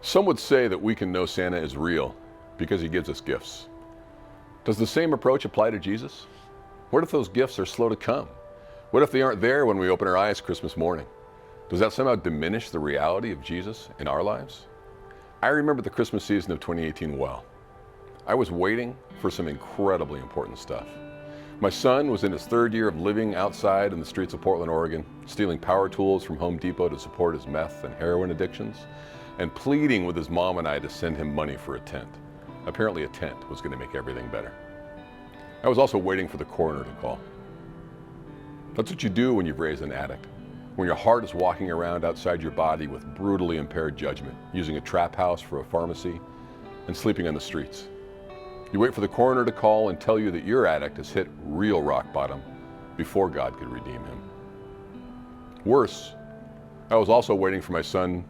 Some would say that we can know Santa is real because he gives us gifts. Does the same approach apply to Jesus? What if those gifts are slow to come? What if they aren't there when we open our eyes Christmas morning? Does that somehow diminish the reality of Jesus in our lives? I remember the Christmas season of 2018 well. I was waiting for some incredibly important stuff. My son was in his third year of living outside in the streets of Portland, Oregon, stealing power tools from Home Depot to support his meth and heroin addictions, and pleading with his mom and I to send him money for a tent. Apparently a tent was going to make everything better. I was also waiting for the coroner to call. That's what you do when you've raised an addict, when your heart is walking around outside your body with brutally impaired judgment, using a trap house for a pharmacy, and sleeping on the streets. You wait for the coroner to call and tell you that your addict has hit real rock bottom before God could redeem him. Worse, I was also waiting for my son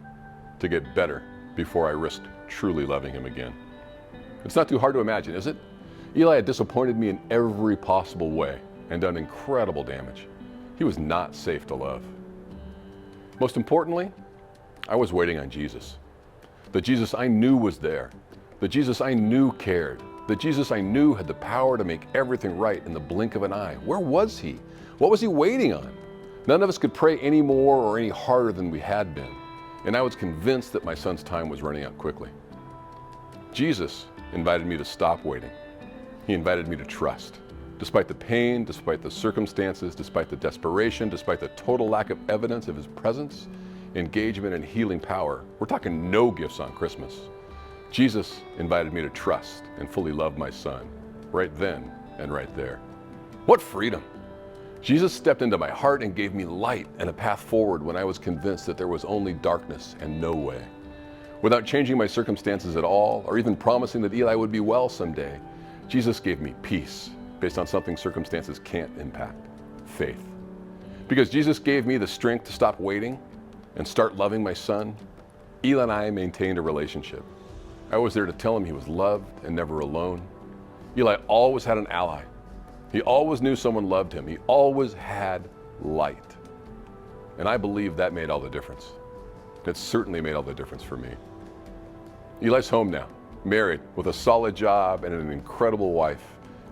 to get better before I risked truly loving him again. It's not too hard to imagine, is it? Eli had disappointed me in every possible way and done incredible damage. He was not safe to love. Most importantly, I was waiting on Jesus. The Jesus I knew was there. The Jesus I knew cared. The Jesus I knew had the power to make everything right in the blink of an eye. Where was he? What was he waiting on? None of us could pray any more or any harder than we had been, and I was convinced that my son's time was running out quickly. Jesus invited me to stop waiting. He invited me to trust. Despite the pain, despite the circumstances, despite the desperation, despite the total lack of evidence of his presence, engagement, and healing power, we're talking no gifts on Christmas. Jesus invited me to trust and fully love my son, right then and right there. What freedom! Jesus stepped into my heart and gave me light and a path forward when I was convinced that there was only darkness and no way. Without changing my circumstances at all, or even promising that Eli would be well someday, Jesus gave me peace based on something circumstances can't impact: faith. Because Jesus gave me the strength to stop waiting and start loving my son, Eli and I maintained a relationship. I was there to tell him he was loved and never alone. Eli always had an ally. He always knew someone loved him. He always had light. And I believe that made all the difference. It certainly made all the difference for me. Eli's home now, married with a solid job and an incredible wife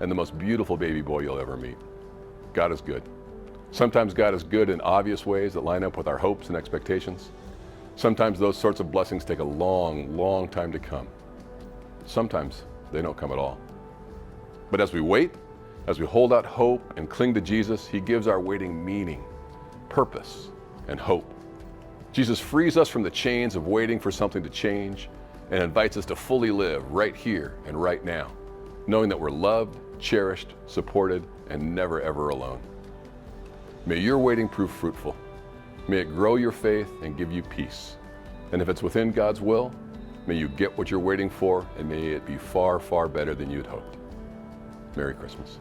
and the most beautiful baby boy you'll ever meet. God is good. Sometimes God is good in obvious ways that line up with our hopes and expectations. Sometimes those sorts of blessings take a long, long time to come. Sometimes they don't come at all. But as we wait, as we hold out hope and cling to Jesus, he gives our waiting meaning, purpose, and hope. Jesus frees us from the chains of waiting for something to change and invites us to fully live right here and right now, knowing that we're loved, cherished, supported, and never ever alone. May your waiting prove fruitful. May it grow your faith and give you peace. And if it's within God's will, may you get what you're waiting for, and may it be far, far better than you'd hoped. Merry Christmas.